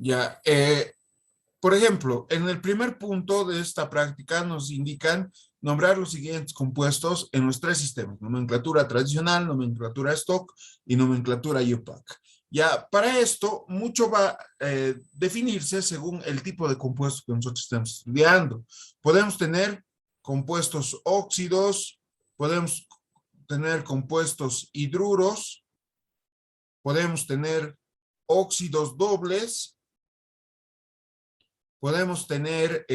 Ya, por ejemplo, en el primer punto de esta práctica nos indican nombrar los siguientes compuestos en los tres sistemas: nomenclatura tradicional, nomenclatura stock y nomenclatura IUPAC. Ya, para esto, mucho va a definirse según el tipo de compuesto que nosotros estemos estudiando. Podemos tener compuestos óxidos, podemos tener compuestos hidruros, podemos tener óxidos dobles, podemos tener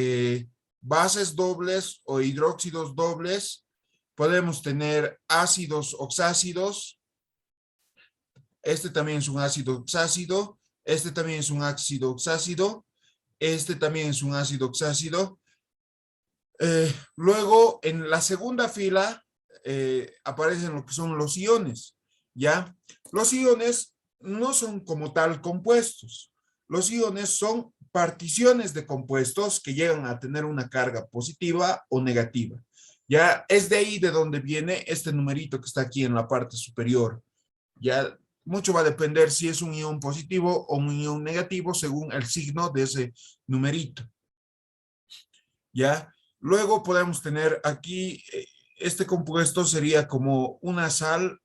bases dobles o hidróxidos dobles, podemos tener ácidos oxácidos, este también es un ácido oxácido, este también es un ácido oxácido, este también es un ácido oxácido. Luego, en la segunda fila, aparecen lo que son los iones, ¿ya? Los iones no son como tal compuestos. Los iones son particiones de compuestos que llegan a tener una carga positiva o negativa. Ya es de ahí de donde viene este numerito que está aquí en la parte superior. Ya mucho va a depender si es un ion positivo o un ion negativo según el signo de ese numerito. ¿Ya? Luego podemos tener aquí, este compuesto sería como una sal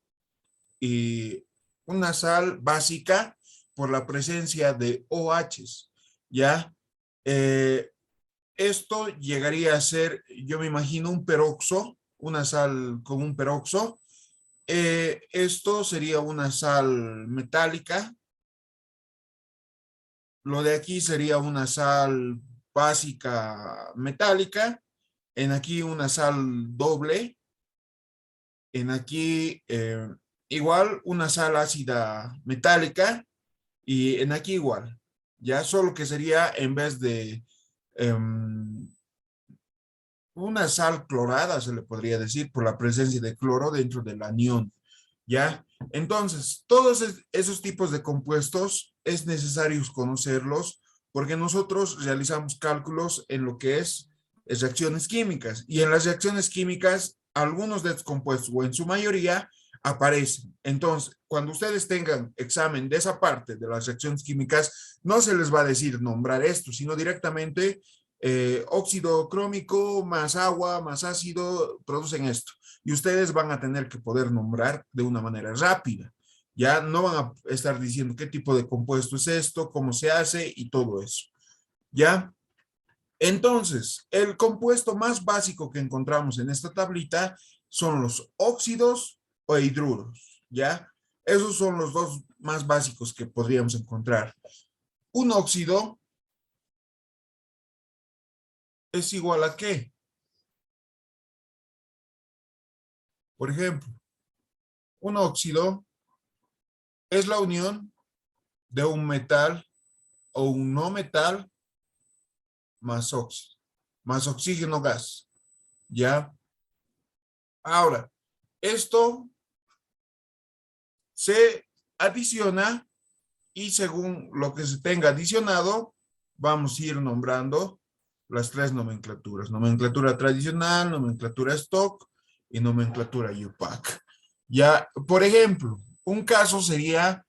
básica por la presencia de OHs, ¿ya? Eh, Esto llegaría a ser, yo me imagino, un peroxo, una sal con un peroxo. Esto sería una sal metálica. Lo de aquí sería una sal básica metálica. En aquí una sal doble. En aquí igual una sal ácida metálica. Y en aquí igual. Ya solo que sería en vez de una sal clorada, se le podría decir, por la presencia de cloro dentro del anión. ¿Ya? Entonces, todos esos tipos de compuestos es necesario conocerlos porque nosotros realizamos cálculos en lo que es reacciones químicas, y en las reacciones químicas algunos de estos compuestos o en su mayoría aparecen. Entonces, cuando ustedes tengan examen de esa parte de las reacciones químicas, no se les va a decir nombrar esto, sino directamente óxido crómico más agua más ácido producen esto, y ustedes van a tener que poder nombrar de una manera rápida. Ya no van a estar diciendo qué tipo de compuesto es esto, cómo se hace y todo eso. ¿Ya? Entonces, el compuesto más básico que encontramos en esta tablita son los óxidos o hidruros. ¿Ya? Esos son los dos más básicos que podríamos encontrar. Un óxido es igual a ¿qué? Por ejemplo, un óxido es la unión de un metal o un no metal más óxido, más oxígeno gas, ¿ya? Ahora, esto se adiciona y según lo que se tenga adicionado, vamos a ir nombrando las tres nomenclaturas: nomenclatura tradicional, nomenclatura stock y nomenclatura IUPAC. Ya, por ejemplo, un caso sería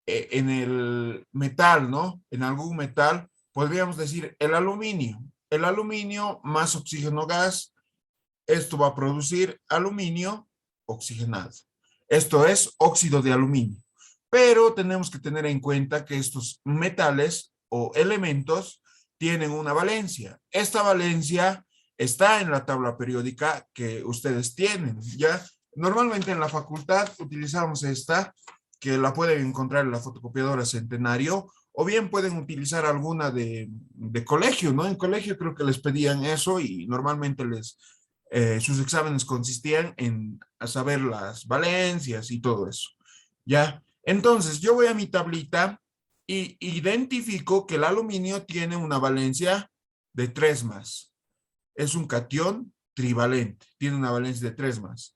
en el metal, ¿no? En algún metal, podríamos decir el aluminio. El aluminio más oxígeno gas, esto va a producir aluminio oxigenado. Esto es óxido de aluminio. Pero tenemos que tener en cuenta que estos metales o elementos tienen una valencia. Esta valencia está en la tabla periódica que ustedes tienen, ¿ya? Normalmente en la facultad utilizamos esta, que la pueden encontrar en la fotocopiadora Centenario, o bien pueden utilizar alguna de colegio, ¿no? En colegio creo que les pedían eso y normalmente sus exámenes consistían en saber las valencias y todo eso, ¿ya? Entonces, yo voy a mi tablita y identifico que el aluminio tiene una valencia de 3 más. Es un catión trivalente, tiene una valencia de 3 más.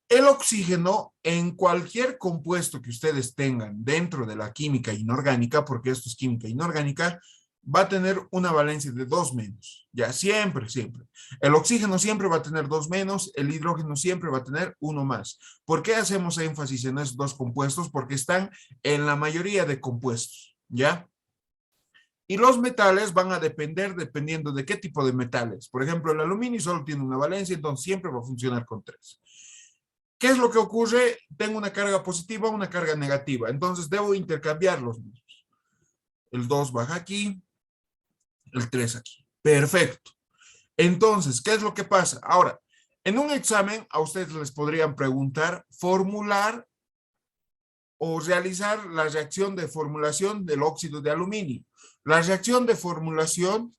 El oxígeno, en cualquier compuesto que ustedes tengan dentro de la química inorgánica, porque esto es química inorgánica, va a tener una valencia de 2 menos. Ya, siempre, siempre. El oxígeno siempre va a tener 2 menos, el hidrógeno siempre va a tener 1 más. ¿Por qué hacemos énfasis en estos dos compuestos? Porque están en la mayoría de compuestos, ¿ya? Y los metales van a depender dependiendo de qué tipo de metales. Por ejemplo, el aluminio solo tiene una valencia, entonces siempre va a funcionar con 3. ¿Qué es lo que ocurre? Tengo una carga positiva, una carga negativa. Entonces debo intercambiar los mismos. El 2 baja aquí, el 3 aquí. Perfecto. Entonces, ¿qué es lo que pasa? Ahora, en un examen a ustedes les podrían preguntar, formular o realizar la reacción de formulación del óxido de aluminio. La reacción de formulación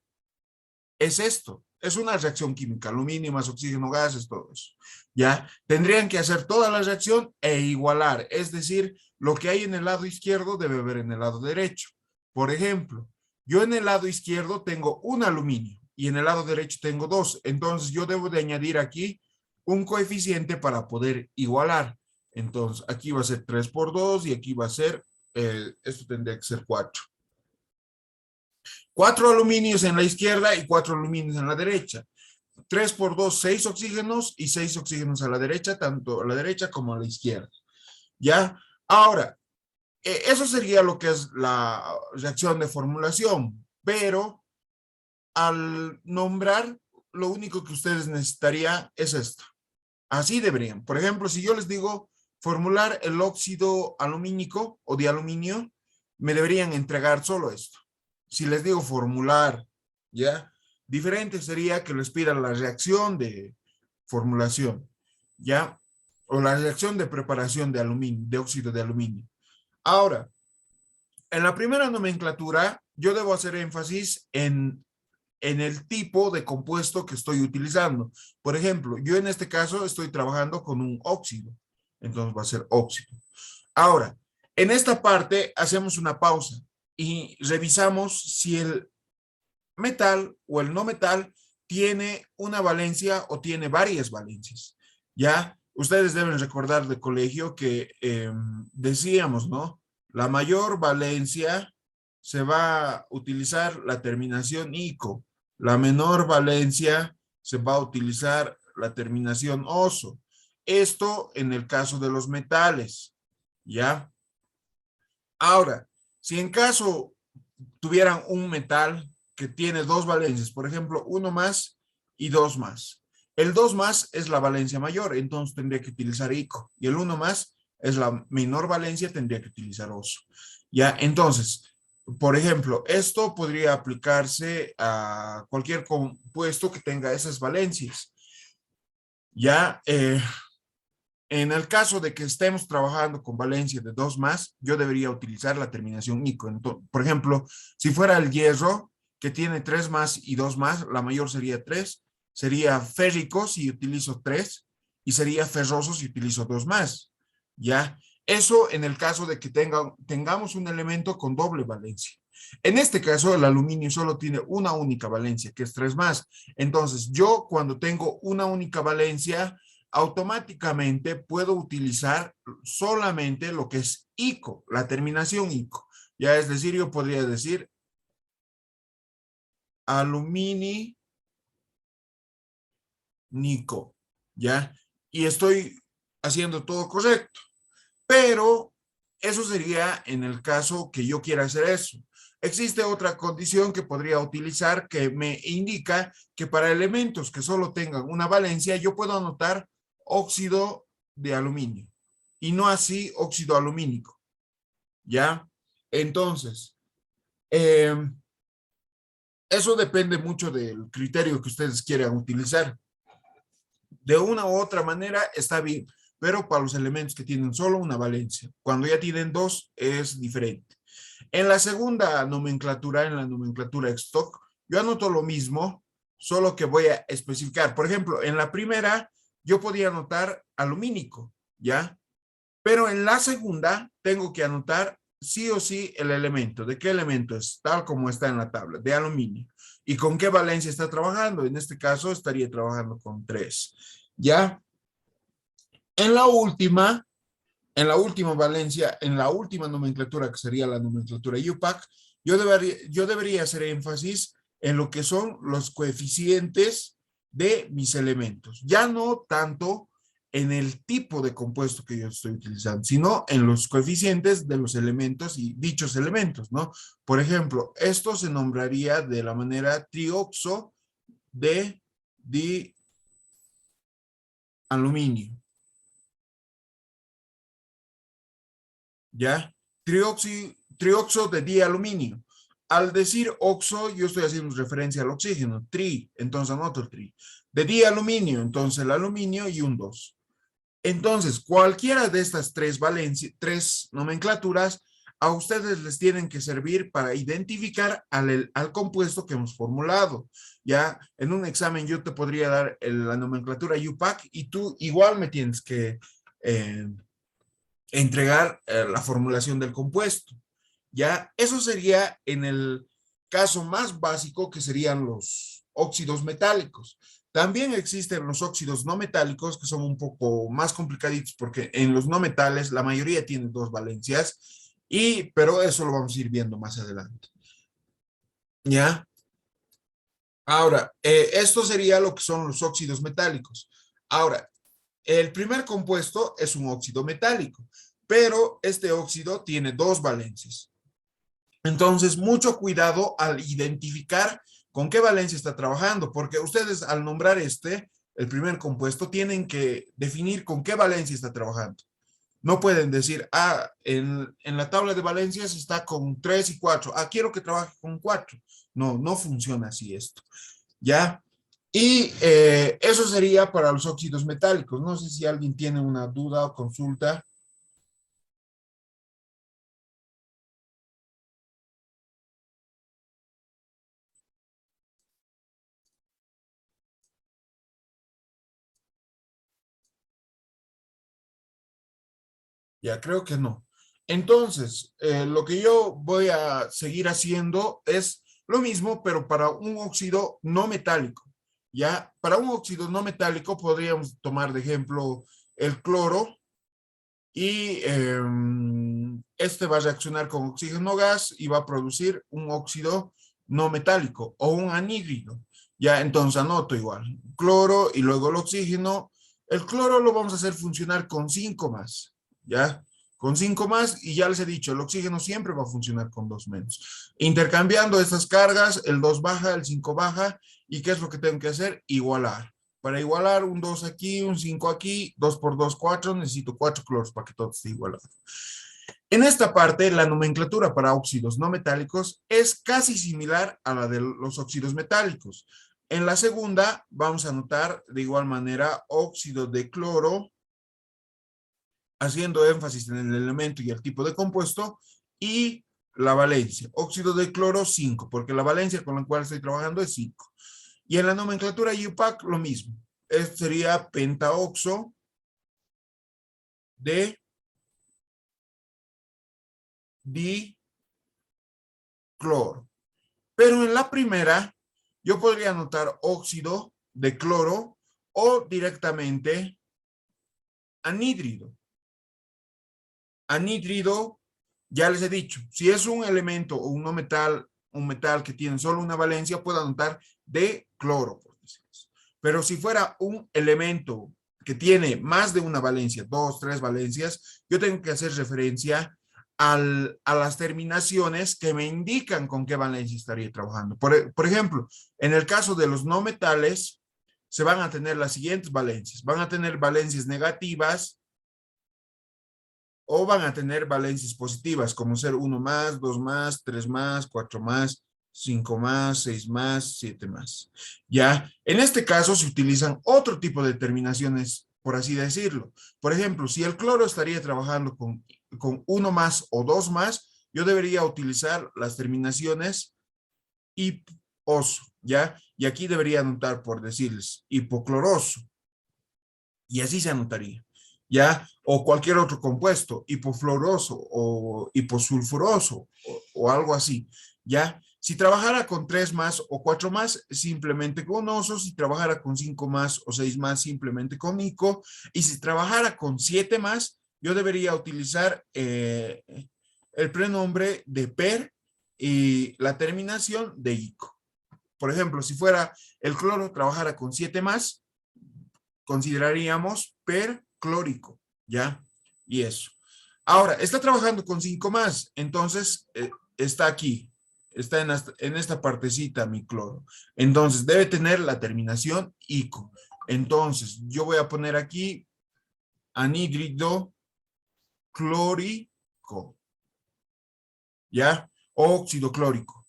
es esto, es una reacción química, aluminio más oxígeno, gases, todo eso. ¿Ya? Tendrían que hacer toda la reacción e igualar, es decir, lo que hay en el lado izquierdo debe haber en el lado derecho. Por ejemplo, yo en el lado izquierdo tengo un aluminio y en el lado derecho tengo 2, entonces yo debo de añadir aquí un coeficiente para poder igualar. Entonces, aquí va a ser 3 por 2 y aquí va a ser, esto tendría que ser 4. 4 aluminios en la izquierda y 4 aluminios en la derecha. 3 por 2, 6 oxígenos y 6 oxígenos a la derecha, tanto a la derecha como a la izquierda. ¿Ya? Ahora, eso sería lo que es la reacción de formulación, pero al nombrar, lo único que ustedes necesitarían es esto. Así deberían. Por ejemplo, si yo les digo formular el óxido alumínico o de aluminio, me deberían entregar solo esto. Si les digo formular, ¿ya? Diferente sería que les pidan la reacción de formulación, ¿ya? O la reacción de preparación de aluminio, de óxido de aluminio. Ahora, en la primera nomenclatura, yo debo hacer énfasis en el tipo de compuesto que estoy utilizando. Por ejemplo, yo en este caso estoy trabajando con un óxido, entonces va a ser óxido. Ahora, en esta parte hacemos una pausa y revisamos si el metal o el no metal tiene una valencia o tiene varias valencias. Ya, ustedes deben recordar de colegio que decíamos, ¿no? La mayor valencia se va a utilizar la terminación ico. La menor valencia se va a utilizar la terminación oso. Esto en el caso de los metales, ¿ya? Ahora, si en caso tuvieran un metal que tiene 2 valencias, por ejemplo, 1 más y 2 más. El 2 más es la valencia mayor, entonces tendría que utilizar ico. Y el 1 más es la menor valencia, tendría que utilizar oso. ¿Ya? Entonces, por ejemplo, esto podría aplicarse a cualquier compuesto que tenga esas valencias. Ya, en el caso de que estemos trabajando con valencia de 2 más, yo debería utilizar la terminación ico. Entonces, por ejemplo, si fuera el hierro, que tiene 3 más y 2 más, la mayor sería 3, sería férrico si utilizo 3 y sería ferroso si utilizo 2 más. ¿Ya? Eso en el caso de que tengamos un elemento con doble valencia. En este caso, el aluminio solo tiene una única valencia, que es 3 más. Entonces, yo cuando tengo una única valencia, automáticamente puedo utilizar solamente lo que es ico, la terminación ico. Ya es decir, yo podría decir alumini nico, ¿ya? Y estoy haciendo todo correcto. Pero eso sería en el caso que yo quiera hacer eso. Existe otra condición que podría utilizar que me indica que para elementos que solo tengan una valencia, yo puedo anotar óxido de aluminio y no así óxido alumínico. ¿Ya? Entonces, eso depende mucho del criterio que ustedes quieran utilizar. De una u otra manera está bien, pero para los elementos que tienen solo una valencia. Cuando ya tienen 2 es diferente. En la segunda nomenclatura, en la nomenclatura stock, yo anoto lo mismo, solo que voy a especificar. Por ejemplo, en la primera yo podía anotar alumínico, ¿ya? Pero en la segunda tengo que anotar sí o sí el elemento. ¿De qué elemento es? Tal como está en la tabla, de aluminio. ¿Y con qué valencia está trabajando? En este caso estaría trabajando con 3. ¿Ya? En la última valencia, en la última nomenclatura, que sería la nomenclatura UPAC, yo debería hacer énfasis en lo que son los coeficientes de mis elementos. Ya no tanto en el tipo de compuesto que yo estoy utilizando, sino en los coeficientes de los elementos y dichos elementos, ¿no? Por ejemplo, esto se nombraría de la manera trioxo de dialuminio, ¿ya? Trioxo de dialuminio. Al decir oxo, yo estoy haciendo referencia al oxígeno, entonces anoto el tri. De dialuminio, entonces el aluminio y un 2. Entonces, cualquiera de estas tres nomenclaturas, a ustedes les tienen que servir para identificar al compuesto que hemos formulado. Ya en un examen yo te podría dar la nomenclatura UPAC y tú igual me tienes que eh, entregar la formulación del compuesto. Ya, eso sería en el caso más básico que serían los óxidos metálicos. También existen los óxidos no metálicos que son un poco más complicaditos porque en los no metales la mayoría tienen dos valencias, pero eso lo vamos a ir viendo más adelante. ¿Ya? Ahora, esto sería lo que son los óxidos metálicos. Ahora, el primer compuesto es un óxido metálico, pero este óxido tiene dos valencias. Entonces, mucho cuidado al identificar con qué valencia está trabajando, porque ustedes al nombrar el primer compuesto, tienen que definir con qué valencia está trabajando. No pueden decir, en la tabla de valencias está con 3 y 4. Quiero que trabaje con 4. No, no funciona así esto. ¿Ya? Y eso sería para los óxidos metálicos. No sé si alguien tiene una duda o consulta. Ya, creo que no. Entonces, lo que yo voy a seguir haciendo es lo mismo, pero para un óxido no metálico. Ya, para un óxido no metálico podríamos tomar de ejemplo el cloro y este va a reaccionar con oxígeno gas y va a producir un óxido no metálico o un anhídrido. Ya, entonces anoto igual, cloro y luego el oxígeno. El cloro lo vamos a hacer funcionar con 5 más, ¿ya? Con 5 más y ya les he dicho, el oxígeno siempre va a funcionar con 2 menos. Intercambiando estas cargas, el 2 baja, el 5 baja, ¿y qué es lo que tengo que hacer? Igualar. Para igualar un 2 aquí, un 5 aquí, 2 por 2, 4, necesito 4 cloros para que todo esté igualado. En esta parte, la nomenclatura para óxidos no metálicos es casi similar a la de los óxidos metálicos. En la segunda, vamos a anotar de igual manera óxido de cloro, haciendo énfasis en el elemento y el tipo de compuesto, y la valencia, óxido de cloro 5, porque la valencia con la cual estoy trabajando es 5. Y en la nomenclatura UPAC lo mismo. Este sería pentaoxo de dicloro. Pero en la primera, yo podría anotar óxido de cloro o directamente anhídrido. Anhídrido, ya les he dicho, si es un elemento o un metal que tiene solo una valencia, puedo anotar de cloro, por decirlo. Pero si fuera un elemento que tiene más de una valencia, 2, 3 valencias, yo tengo que hacer referencia a las terminaciones que me indican con qué valencia estaría trabajando. Por ejemplo, en el caso de los no metales, se van a tener las siguientes valencias. Van a tener valencias negativas o van a tener valencias positivas, como ser 1 más, 2 más, 3 más, 4 más, 5 más, 6 más, 7 más. Ya, en este caso se utilizan otro tipo de terminaciones, por así decirlo. Por ejemplo, si el cloro estaría trabajando con 1 más o 2 más, yo debería utilizar las terminaciones hiposo, ¿ya? Y aquí debería anotar, por decirles, hipocloroso. Y así se anotaría, ¿ya? O cualquier otro compuesto, hipofluoroso o hiposulfuroso o algo así, ¿ya? Si trabajara con 3 más o 4 más, simplemente con oso. Si trabajara con 5 más o 6 más, simplemente con ico. Y si trabajara con 7 más, yo debería utilizar el prenombre de per y la terminación de ico. Por ejemplo, si fuera el cloro, trabajara con 7 más, consideraríamos perclórico, ¿ya? Y eso. Ahora, está trabajando con 5 más, entonces está aquí, está en esta partecita mi cloro. Entonces, debe tener la terminación ico. Entonces, yo voy a poner aquí anhídrido clórico, ¿ya? Óxido clórico,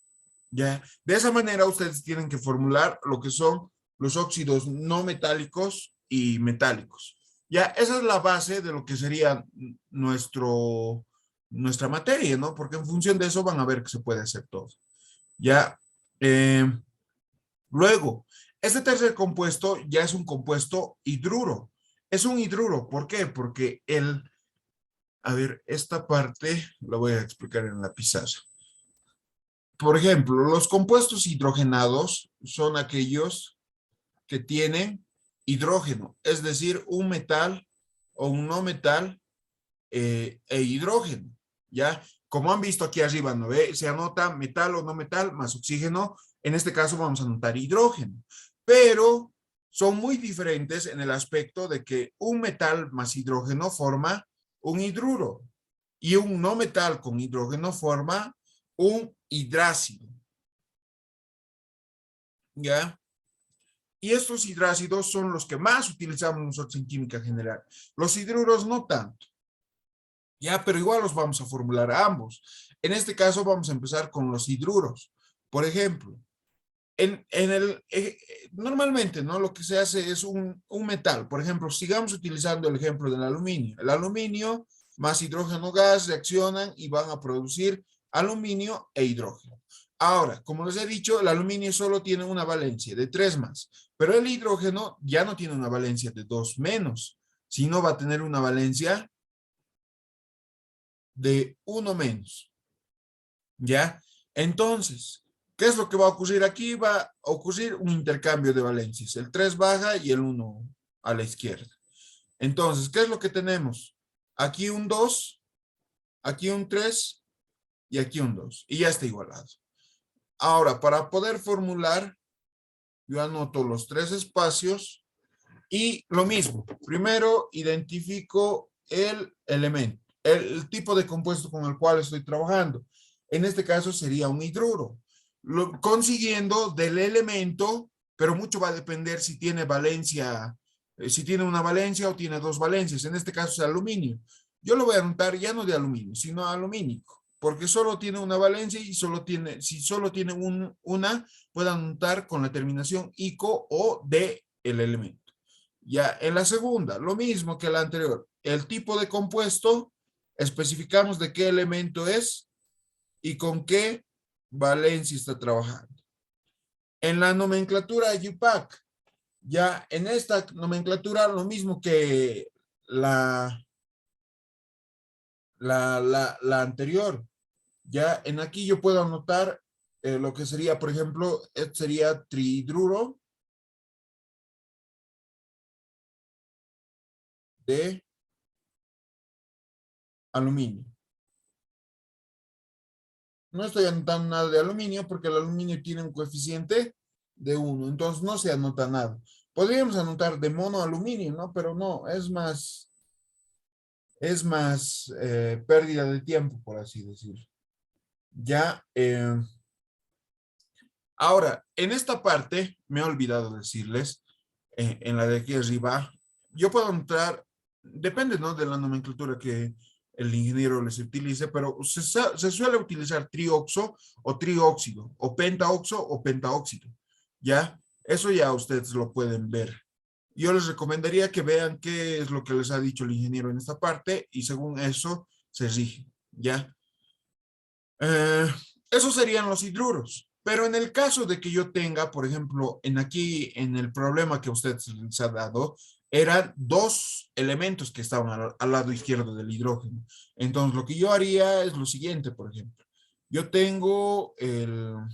¿ya? De esa manera ustedes tienen que formular lo que son los óxidos no metálicos y metálicos. Ya, esa es la base de lo que sería nuestra materia, ¿no? Porque en función de eso van a ver que se puede hacer todo. Ya, eh, luego, este tercer compuesto ya es un compuesto hidruro. Es un hidruro, ¿por qué? Porque a ver, esta parte la voy a explicar en la pizarra. Por ejemplo, los compuestos hidrogenados son aquellos que tienen hidrógeno, es decir, un metal o un no metal e hidrógeno, ¿ya? Como han visto aquí arriba, ¿no ve? Se anota metal o no metal más oxígeno. En este caso vamos a anotar hidrógeno, pero son muy diferentes en el aspecto de que un metal más hidrógeno forma un hidruro y un no metal con hidrógeno forma un hidrácido, ¿ya? Y estos hidrácidos son los que más utilizamos nosotros en química general. Los hidruros no tanto, ¿ya? Pero igual los vamos a formular a ambos. En este caso vamos a empezar con los hidruros. Por ejemplo, normalmente, ¿no? Lo que se hace es un metal. Por ejemplo, sigamos utilizando el ejemplo del aluminio. El aluminio más hidrógeno gas reaccionan y van a producir aluminio e hidrógeno. Ahora, como les he dicho, el aluminio solo tiene una valencia de 3 más, pero el hidrógeno ya no tiene una valencia de 2 menos, sino va a tener una valencia de 1 menos, ¿ya? Entonces, ¿qué es lo que va a ocurrir aquí? Va a ocurrir un intercambio de valencias. El 3 baja y el 1 a la izquierda. Entonces, ¿qué es lo que tenemos? Aquí un 2, aquí un 3 y aquí un 2. Y ya está igualado. Ahora, para poder formular, yo anoto los 3 espacios y lo mismo. Primero identifico el elemento, el tipo de compuesto con el cual estoy trabajando. En este caso sería un hidruro. Consiguiendo del elemento, pero mucho va a depender si tiene valencia, si tiene una valencia o tiene 2 valencias. En este caso es aluminio. Yo lo voy a anotar ya no de aluminio, sino alumínico, porque solo tiene una valencia y si solo tiene una, puede anotar con la terminación ico o de el elemento. Ya en la segunda, lo mismo que la anterior. El tipo de compuesto, especificamos de qué elemento es y con qué valencia está trabajando. En la nomenclatura UPAC, ya en esta nomenclatura, lo mismo que la anterior. Ya en aquí yo puedo anotar lo que sería, por ejemplo, sería trihidruro de aluminio. No estoy anotando nada de aluminio porque el aluminio tiene un coeficiente de 1, entonces no se anota nada. Podríamos anotar de monoaluminio, ¿no? Pero no, es más pérdida de tiempo, por así decirlo. Ya, ahora, en esta parte, me he olvidado decirles, en la de aquí arriba, yo puedo anotar, depende, ¿no? De la nomenclatura que el ingeniero les utilice, pero se suele utilizar trioxo o trióxido, o pentaoxo o pentaóxido, ¿ya? Eso ya ustedes lo pueden ver. Yo les recomendaría que vean qué es lo que les ha dicho el ingeniero en esta parte y según eso se rige, ¿ya? Eh, Esos serían los hidruros. Pero en el caso de que yo tenga, por ejemplo, en el problema que usted les ha dado, eran 2 elementos que estaban al lado izquierdo del hidrógeno. Entonces, lo que yo haría es lo siguiente, por ejemplo. Yo tengo el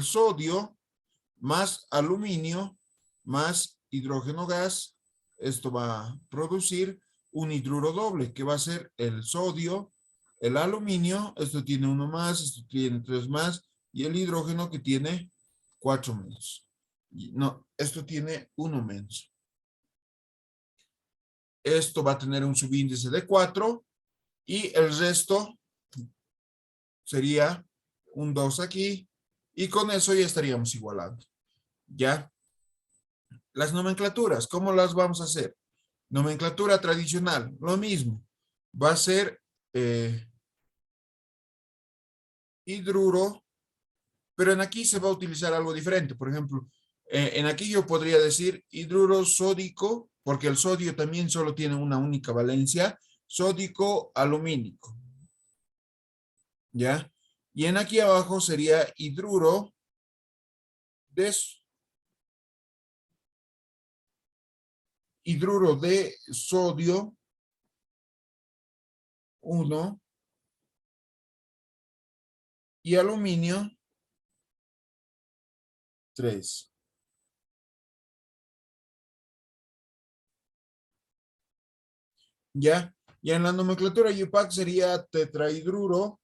sodio más aluminio más hidrógeno gas. Esto va a producir un hidruro doble, que va a ser el sodio, el aluminio, esto tiene 1 más, esto tiene 3 más, y el hidrógeno que tiene 4 menos. No, esto tiene 1 menos. Esto va a tener un subíndice de 4 y el resto sería un 2 aquí y con eso ya estaríamos igualando. ¿Ya? Las nomenclaturas, ¿cómo las vamos a hacer? Nomenclatura tradicional, lo mismo. Va a ser hidruro, pero en aquí se va a utilizar algo diferente. Por ejemplo, en aquí yo podría decir hidruro sódico, porque el sodio también solo tiene una única valencia, sódico alumínico. ¿Ya? Y en aquí abajo sería hidruro de sodio 1 y aluminio 3. ¿Ya? Y en la nomenclatura UPAC sería tetrahidruro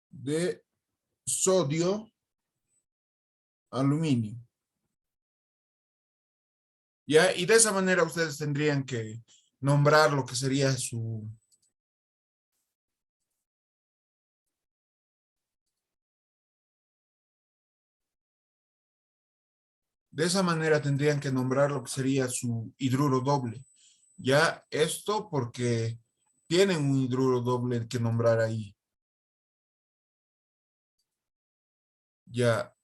de sodio, aluminio. ¿Ya? Y de esa manera ustedes tendrían que nombrar lo que sería su... De esa manera tendrían que nombrar lo que sería su hidruro doble. Ya esto porque tienen un hidruro doble que nombrar ahí. Ya.